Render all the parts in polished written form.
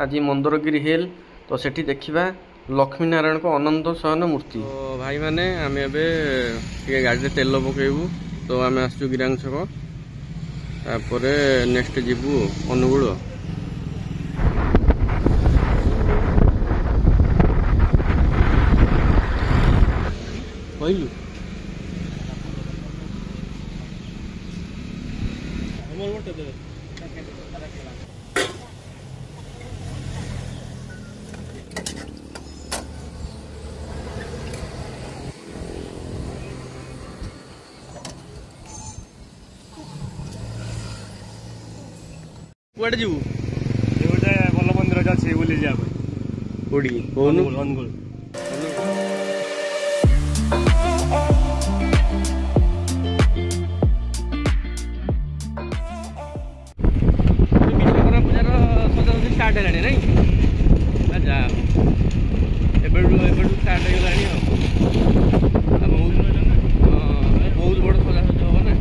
आज मंदरगिरी हिल तो सेठी देखिबा लक्ष्मी नारायण को अनंत शयन मूर्ति। तो भाई माने आम ए गाड़ी तेल पकेबू तो आम आसचु गिरांग छक तापर नेक्स्ट जीवु अनुगुल। कहलु कुआडे जीवु गोटे भल मंदिर अच्छे बुली जाए कोडी कोनु अनुगुल स्टार्ट है नहीं जा स्टार्ट बहुत बड़ सजासज हम ना।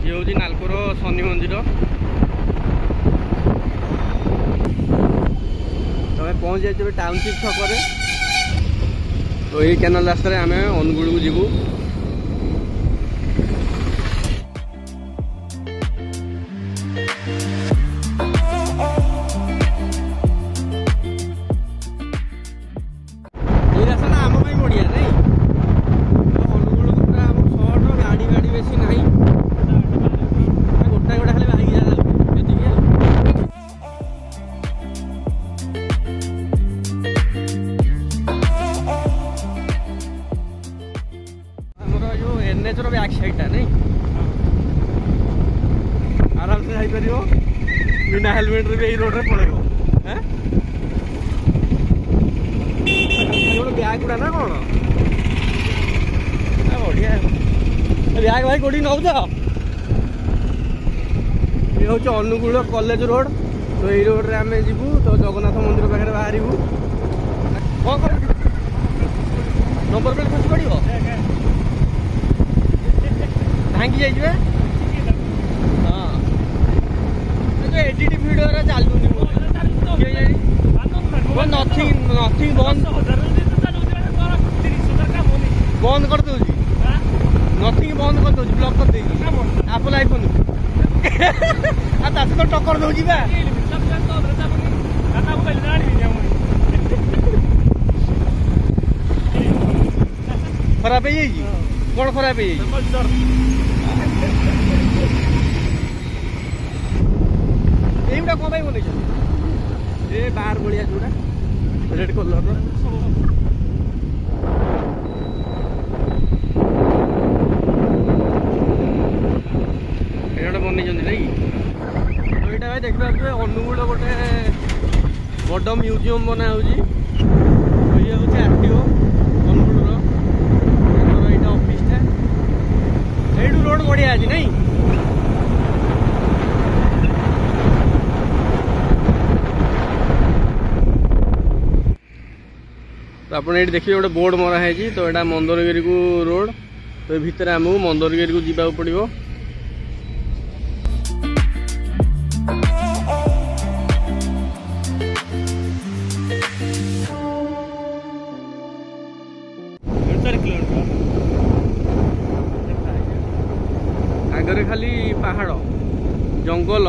ये हूँ नालकोर शनि मंदिर। तमें पहुँच जाए टाउनशिप छक तो यही कैनाल रास्तार आम अनुगुल को जीवु। ये रास्ता ना आम बढ़िया नहीं अनुगुल को पूरा सर्ट गाड़ी गाड़ी बेस ना गोटा गोटा खाली बाहर जा एनएचर बैक साइड नहीं आराम से जापर बिना हेलमेट रे रोड रे पड़ेगा बैग गुड़ा ना कौन बढ़िया बैग भाई कौटी नौ ये हूँ अनुगुल कॉलेज रोड। तो यही रोड रे आम जीवु तो जगन्नाथ मंदिर पाखे बाहर कौन कर नंबर प्लेट खसी पड़ो भांगी जाइए हाँ जो एडिट वीडियो चलुनी नथिंग नथिंग बंद कर दूँ नथिंग बंद कर दूँ ब्लॉक कर देगी एप्पल आईफोन तो टक्कर दौर खराब है कौन खराब है এইটা কমাই বলেছ এ বার বড়িয়া जोड़ा रेड कलर रो एटा बनै जंदी नै तो एटा भाई देखबा जे अनुगुल गोटे बड़ म्यूजियम बना होजी। तो ये होचे आरटीओ अनुगुल रो एटा ऑफिस था एडू रोड बढ़िया अछि नै। तो आप देखिए गोटे बोर्ड मरा है तो यहाँ मंदरगिरी को रोड तो भितर आमको मंदरगिरी को जावाक पड़ो। आगे खाली पहाड़ जंगल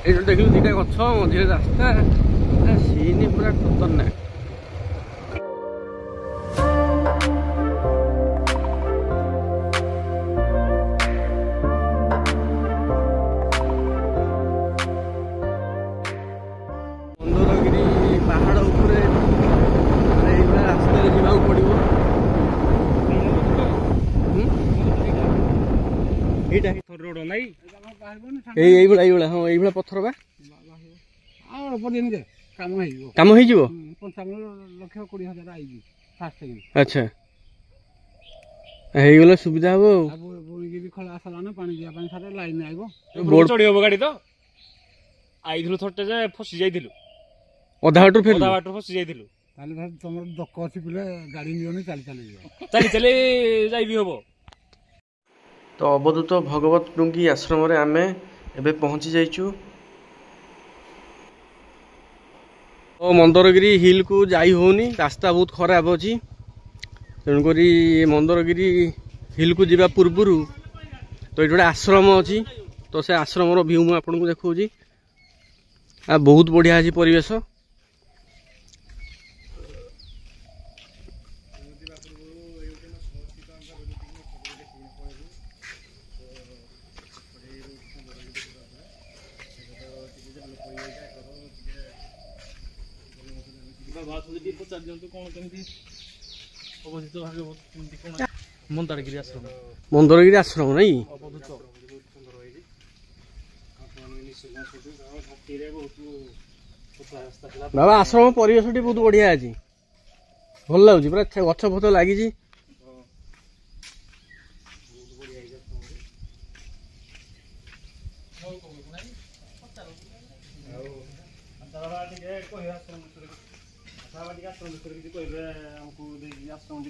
ये देखिए दुटा गछ मझे रास्ता सीन पूरा खतरनाक। पत्थर बा काम हो अच्छा गला सुविधा हम बोर्ड चढ़ी हम गाड़ी तो आई थोटे फसी जाइलु अधा बाटर फेर फसी जाइलु ତାହେଲେ ଧର ତମର ଦକ ଅଛି ପିଲେ ଗାଡ଼ି ନିଅନି ଚାଲି ଚାଲି ଯିବ। ଚାଲି ଚାଲି ଯାଇବି ହବ। ତ ଅବଧୂତ ଭଗବତ ଟୁଙ୍ଗି ଆଶ୍ରମରେ ଆମେ ଏବେ ପହଞ୍ଚି ଯାଇଛୁ। ତ ମନ୍ଦରଗିରି ହିଲ୍କୁ ଯାଇ ହେଉନି, ରାସ୍ତା ବହୁତ ଖରାପ ଅଛି। ତେଣୁକରି ମନ୍ଦରଗିରି ହିଲ୍କୁ ଯିବା ପୂର୍ବରୁ ତ ଏଠି ଗୋଟେ ଆଶ୍ରମ ଅଛି। ତ ସେ ଆଶ୍ରମର ଭିଉ ମୁଁ ଆପଣଙ୍କୁ ଦେଖାଉଛି। ବହୁତ ବଢ଼ିଆ ଅଛି ପରିବେଶ। ମନ୍ଦାରଗିରି ଆଶ୍ରମ ନାଇଁ? ବାବା ଆଶ୍ରମ ପରିବେଶଟି ବହୁତ ବଢ଼ିଆ ଅଛି, ଭଲ ଲାଗୁଛି, ପୁରା ଗଛ ଫଛ ଲାଗିଛି।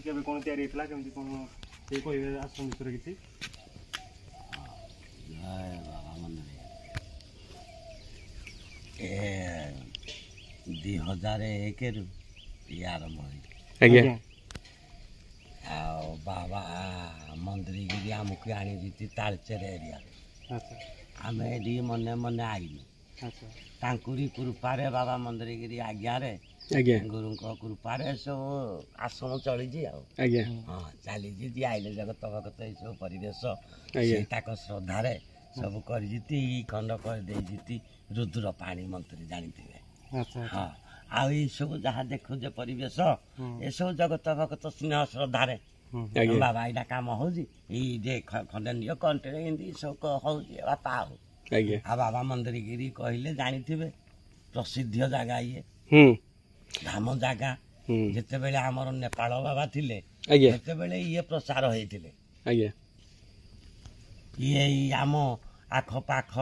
କେବେ କଣ ତିଆରି ହେଇଥିଲା, କେମିତି କଣ କହିବେ ଆଶ୍ରମ ବିଷୟରେ କିଛି? 2001ରୁ ଇଏ ଆରମ୍ଭ ହେଇଛି। ଆଜ୍ଞା। ଆଉ ବାବା ମନ୍ଦରଗିରି ଆମକୁ ଆଣିଛି ତାଳଚେର ଏରିଆରେ। ଆମେ ଏଠି ମନେ ମନେ ଆଇଲୁ। ତାଙ୍କରି କୃପାରେ ବାବା ମନ୍ଦରଗିରି ଆଜ୍ଞାରେ ଗୁରୁଙ୍କ କୃପାରେ ସବୁ ଆଶ୍ରମ ଚଳିଛି ଆଉ। ଆଜ୍ଞା। ହଁ ଚାଲିଛି। ଯିଏ ଆଇଲେ ଜଗତ ଭଗତ ଏଇସବୁ ପରିବେଶ ସେ ତାଙ୍କ ଶ୍ରଦ୍ଧାରେ ସବୁ କରିଛି। ଖଣ୍ଡ କରିଦେଇଛି ରୁଦ୍ର ପାଣି ମନ୍ତ୍ରୀ ଜାଣିଥିବେ। ହଁ ଆଉ ଏଇସବୁ ଯାହା ଦେଖୁଛେ ପରିବେଶ ଏସବୁ ଜଗତ ଭଗତ ସ୍ନେହ ଶ୍ରଦ୍ଧାରେ ବାବା ଏଇଟା କାମ ହଉଛି। ଏଇ ଯେ ଖଣ୍ଡେ ନିଅ କଣ୍ଟରେ ଏମିତି ସବୁ ହଉଛି ବାପା ଆଉ। ଆଉ ବାବା ମନ୍ଦରଗିରି କହିଲେ ଜାଣିଥିବେ ପ୍ରସିଦ୍ଧ ଜାଗା ଇଏ ଧାମ ଜାଗା। ଯେତେବେଳେ ଆମର ନେପାଳ ବାବା ଥିଲେ ସେତେବେଳେ ଇଏ ପ୍ରଚାର ହେଇଥିଲେ। ଇଏ ଆମ ଆଖପାଖ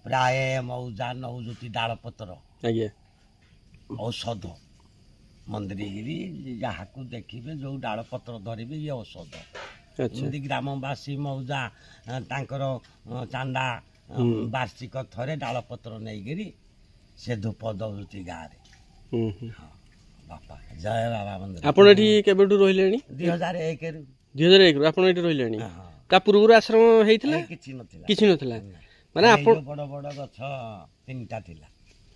ପ୍ରାୟ ମଉଜା ନଉଜୁତି ଡାଳପତ୍ର ଔଷଧ। ମନ୍ଦରଗିରି ଯାହାକୁ ଦେଖିବେ ଯୋଉ ଡାଳପତ୍ର ଧରିବେ ଇଏ ଔଷଧ। ଏମିତି ଗ୍ରାମବାସୀ ମଉଜା ତାଙ୍କର ଚାନ୍ଦା ବାର୍ଷିକ ଥରେ ଡାଳପତ୍ର ନେଇକିରି ସେ ଧୂପ ଦଉଛନ୍ତି ଗାଁରେ। ବାପା ଜୟ ବାବା ମନ୍ଦରଗିରି। ଆପଣ ଏଠି କେବେଠୁ ରହିଲେଣି? 2001ରୁ। 2001ରୁ ଆପଣ ଏଠି ରହିଲେଣି? ତା ପୂର୍ବରୁ ଆଶ୍ରମ ହେଇଥିଲା? କିଛି ନଥିଲା। ମାନେ ଆପଣ ବଡ ବଡ ଗଛ 3ଟା ଥିଲା।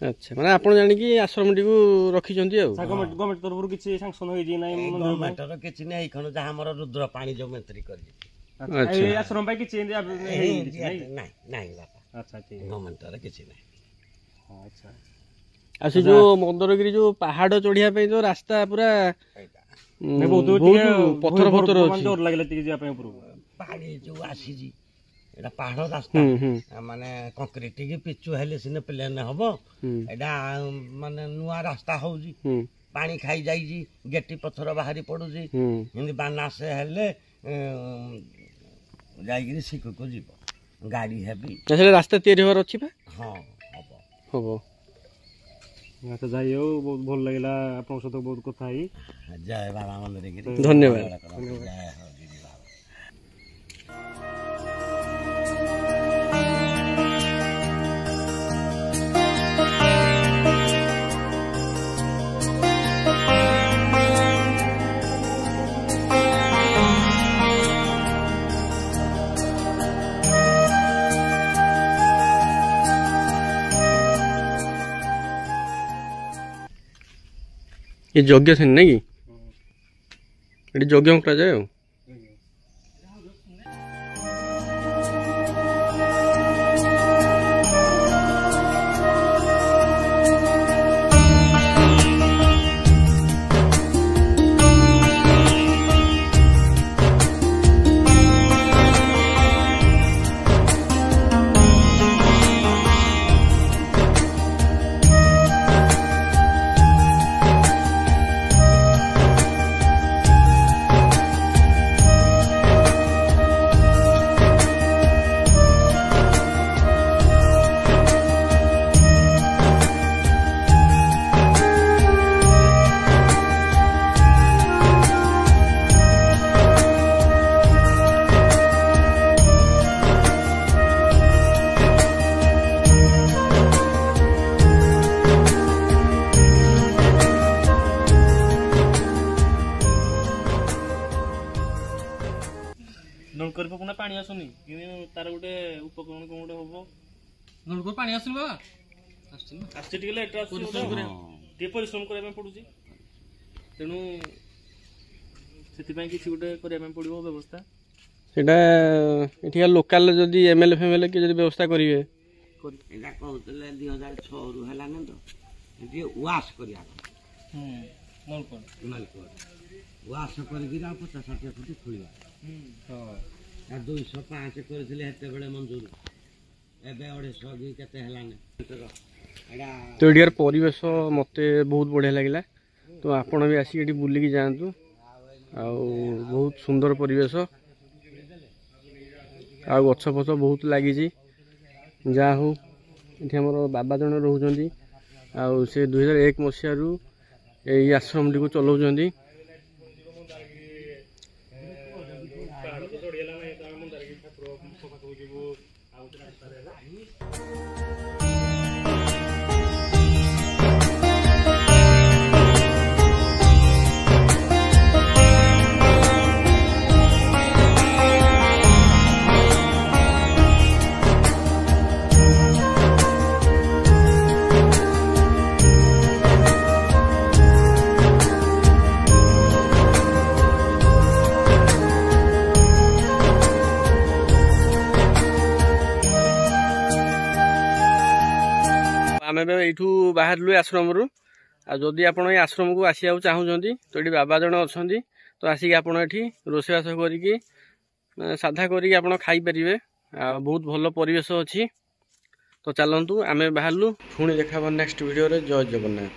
ଆଚ୍ଛା, ମାନେ ଆପଣ ଜାଣିକି ଆଶ୍ରମଟିକୁ ରଖିଛନ୍ତି ଆଉ। ଗଭର୍ଣ୍ଣମେଣ୍ଟ ତରଫରୁ କିଛି ସାଂକ୍ସନ ହେଇଛି ନାଇଁ? ଗଭର୍ଣ୍ଣମେଣ୍ଟର କିଛି ନାହିଁ। ଏଇଖଣ ଯାହା ଆମର ରୁଦ୍ର ପାଣି ଯୋଉ ମନ୍ତ୍ରୀ କରିଛି ଆଶ୍ରମ ପାଇଁ କିଛି ନାଇଁ ବାପା। ଗଭର୍ଣ୍ଣମେଣ୍ଟର କିଛି ନାହିଁ। ଆଉ ସେ ଯୋଉ ମନ୍ଦରଗିରି ଯୋଉ ପାହାଡ ଚଢିବା ପାଇଁ ଯୋଉ ରାସ୍ତା ପୁରା ପଥର ପଥର ଅଛି। ଡର ଲାଗିଲା ଟିକେ ଯିବା ପାଇଁ ଉପରକୁ। ପାଣି ଯୋଉ ଆସିଛି ଏଇଟା ପାହାଡ ରାସ୍ତା, ମାନେ କଂକ୍ରିଟ କି ପିଚୁ ହେଲେ ସିନା ପ୍ଲେନ ହବ। ଏଇଟା ମାନେ ନୂଆ ରାସ୍ତା ହଉଛି। ପାଣି ଖାଇ ଯାଇଛି, ଗେଟି ପଥର ବାହାରି ପଡୁଛି। ଏମିତି ବାନାସ ହେଲେ ଯାଇକିରି ଶିଖକୁ ଯିବ ଗାଡି ହେବି। ରାସ୍ତା ତିଆରି ହବାର ଅଛି ବା? ହଁ ହବ। ଆଚ୍ଛା ଯାଇ ହଉ, ବହୁତ ଭଲ ଲାଗିଲା ଆପଣଙ୍କ ସହିତ ବହୁତ କଥା ହେଇ। ଜୟ ବାବା ମନ୍ଦରଗିରି। ଧନ୍ୟବାଦ। ଜୟ ହଉ। ये यज्ञ थे ना कि यज्ञ कराए ଆଉ। ନଳକୂଅରେ ପକଉନା ପାଣି ଆସୁନି କିନ୍ତୁ ତାର ଗୋଟେ ଉପକରଣ କଣ ଗୋଟେ ହବ। ନଳକୂଅ ପାଣି ଆସୁନି ବାବା? ଆସୁଛି ଟିକେ ଲେଟ୍ରେ ଆସୁଛି ଟିକେ ପରିଶ୍ରମ କରିବା ପାଇଁ ପଡୁଛି ତେଣୁ ସେଥିପାଇଁ କିଛି ଗୋଟେ କରିବା ପାଇଁ ପଡିବ ବ୍ୟବସ୍ଥା। ସେଇଟା ଏଠିକା ଲୋକାଲ ଯଦି MLA ଫେମେଲେ କିଏ ଯଦି ବ୍ୟବସ୍ଥା କରିବେ। ଏଇଟା କହୁଥିଲେ 2006ରୁ ହେଲାନି ତ ଟିକେ ୱାସ୍ କରିବା ନଳକୂଅ ୱାସ୍ କରିକି ଆଉ 50-60 ଫୁଟ ଖୋଳିବା। 205 କରିଥିଲେ ସେତେବେଳେ ମଞ୍ଜୁର, ଏବେ 250 କି କେତେ ହେଲାନି। ତ ଏଠିକାର ପରିବେଶ ମୋତେ ବହୁତ ବଢ଼ିଆ ଲାଗିଲା। ତ ଆପଣ ବି ଆସିକି ଏଠି ବୁଲିକି ଯାଆନ୍ତୁ। ଆଉ ବହୁତ ସୁନ୍ଦର ପରିବେଶ, ଆଉ ଗଛ ଫଛ ବହୁତ ଲାଗିଛି। ଯାହା ହଉ ଏଠି ଆମର ବାବା ଜଣେ ରହୁଛନ୍ତି, ଆଉ ସେ 2001 ମସିହାରୁ ଏଇ ଆଶ୍ରମଟିକୁ ଚଲାଉଛନ୍ତି। ଆମେ ଏବେ ଏଇଠୁ ବାହାରିଲୁ ଆଶ୍ରମରୁ। ଆଉ ଯଦି ଆପଣ ଏଇ ଆଶ୍ରମକୁ ଆସିବାକୁ ଚାହୁଁଛନ୍ତି ତ ଏଠି ବାବା ଜଣେ ଅଛନ୍ତି, ତ ଆସିକି ଆପଣ ଏଠି ରୋଷେଇବାସ କରିକି ସାଧା କରିକି ଆପଣ ଖାଇପାରିବେ। ଆଉ ବହୁତ ଭଲ ପରିବେଶ ଅଛି। ତ ଚାଲନ୍ତୁ ଆମେ ବାହାରିଲୁ, ପୁଣି ଦେଖା ହବ ନେକ୍ସଟ ଭିଡ଼ିଓରେ। ଜୟ ଜଗନ୍ନାଥ।